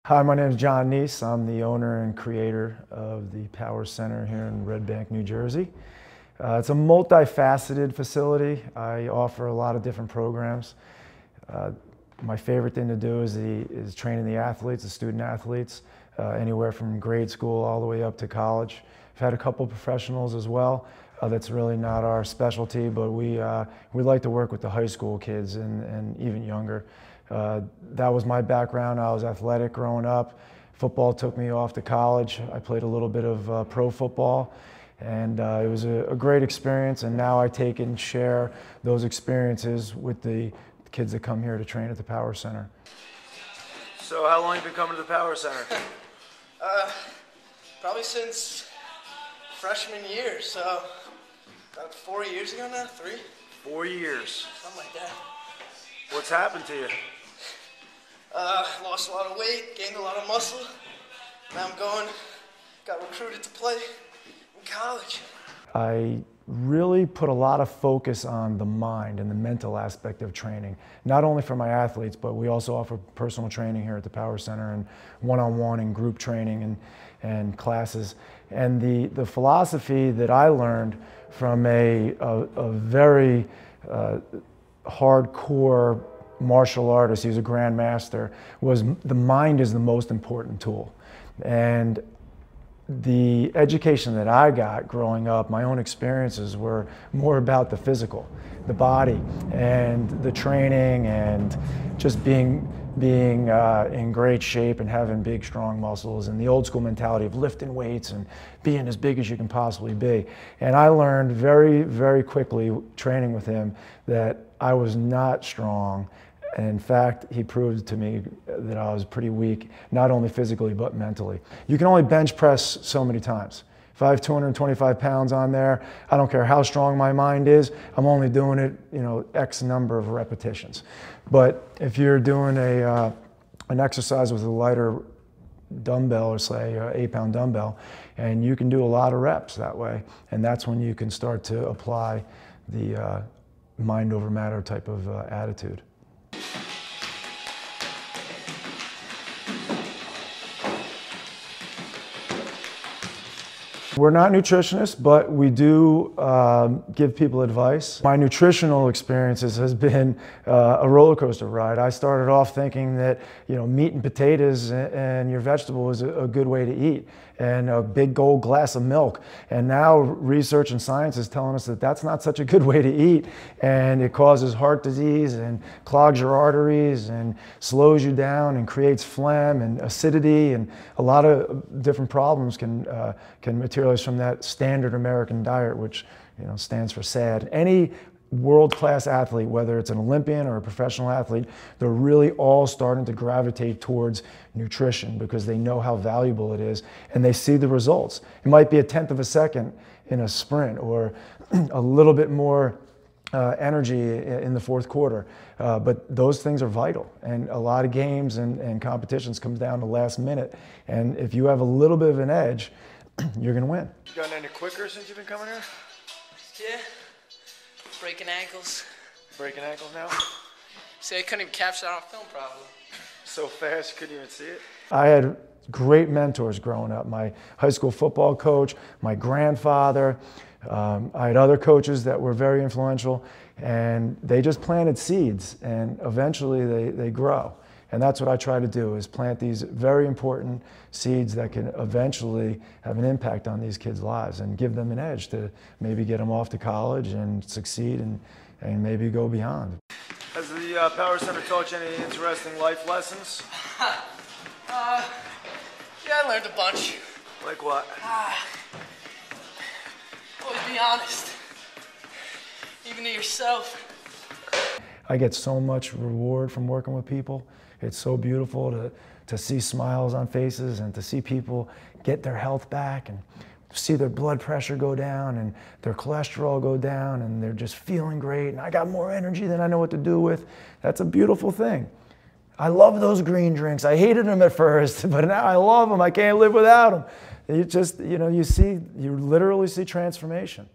Hi, my name is Nies. I'm the owner and creator of the Power Center here in Red Bank, New Jersey. It's a multifaceted facility. I offer a lot of different programs. My favorite thing to do is training the athletes, the student athletes, anywhere from grade school all the way up to college. I've had a couple professionals as well. That's really not our specialty, but we like to work with the high school kids and even younger. That was my background. I was athletic growing up. Football took me off to college. I played a little bit of pro football, and it was a great experience. And now I take and share those experiences with the kids that come here to train at the Power Center. So how long have you been coming to the Power Center? Probably since freshman year, so about 4 years ago now, 3? 4 years. Something like that. What's happened to you? Lost a lot of weight, gained a lot of muscle. Now got recruited to play in college. I really put a lot of focus on the mind and the mental aspect of training, not only for my athletes, but we also offer personal training here at the Power Center and one-on-one and group training and classes. And the philosophy that I learned from a very hardcore martial artist, he was a grandmaster, was the mind is the most important tool. And the education that I got growing up, my own experiences were more about the physical, the body, and the training, and just being in great shape and having big, strong muscles, and the old school mentality of lifting weights and being as big as you can possibly be. And I learned very, very quickly training with him that I was not strong. And in fact, he proved to me that I was pretty weak, not only physically, but mentally. You can only bench press so many times. If I have 225 pounds on there, I don't care how strong my mind is, I'm only doing it, X number of repetitions. But if you're doing an exercise with a lighter dumbbell, or say an 8-pound dumbbell, and you can do a lot of reps that way, and that's when you can start to apply the mind over matter type of attitude. We're not nutritionists, but we do give people advice. My nutritional experiences has been a roller coaster ride. I started off thinking that meat and potatoes and your vegetable is a good way to eat, and a big gold glass of milk. And now research and science is telling us that that's not such a good way to eat, and it causes heart disease and clogs your arteries and slows you down and creates phlegm and acidity, and a lot of different problems can materialize from that standard American diet, which stands for SAD. Any world-class athlete, whether it's an Olympian or a professional athlete, they're really all starting to gravitate towards nutrition because they know how valuable it is and they see the results. It might be 1/10 of a second in a sprint, or a little bit more energy in the fourth quarter, but those things are vital. And a lot of games and competitions comes down to last minute, and if you have a little bit of an edge, you're going to win. You gotten any quicker since you've been coming here? Yeah. Breaking ankles. Breaking ankles now? See, I couldn't even capture that on film probably. So fast you couldn't even see it? I had great mentors growing up. My high school football coach, my grandfather. I had other coaches that were very influential, and they just planted seeds, and eventually they grow. And that's what I try to do, is plant these very important seeds that can eventually have an impact on these kids' lives and give them an edge to maybe get them off to college and succeed and maybe go beyond. Has the Power Center taught you any interesting life lessons? Yeah, I learned a bunch. Like what? Always be honest. Even to yourself. I get so much reward from working with people. It's so beautiful to see smiles on faces and to see people get their health back and see their blood pressure go down and their cholesterol go down, and they're just feeling great, and I got more energy than I know what to do with. That's a beautiful thing. I love those green drinks. I hated them at first, but now I love them. I can't live without them. You just, you literally see transformation,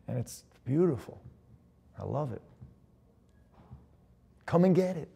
and it's beautiful. I love it. Come and get it.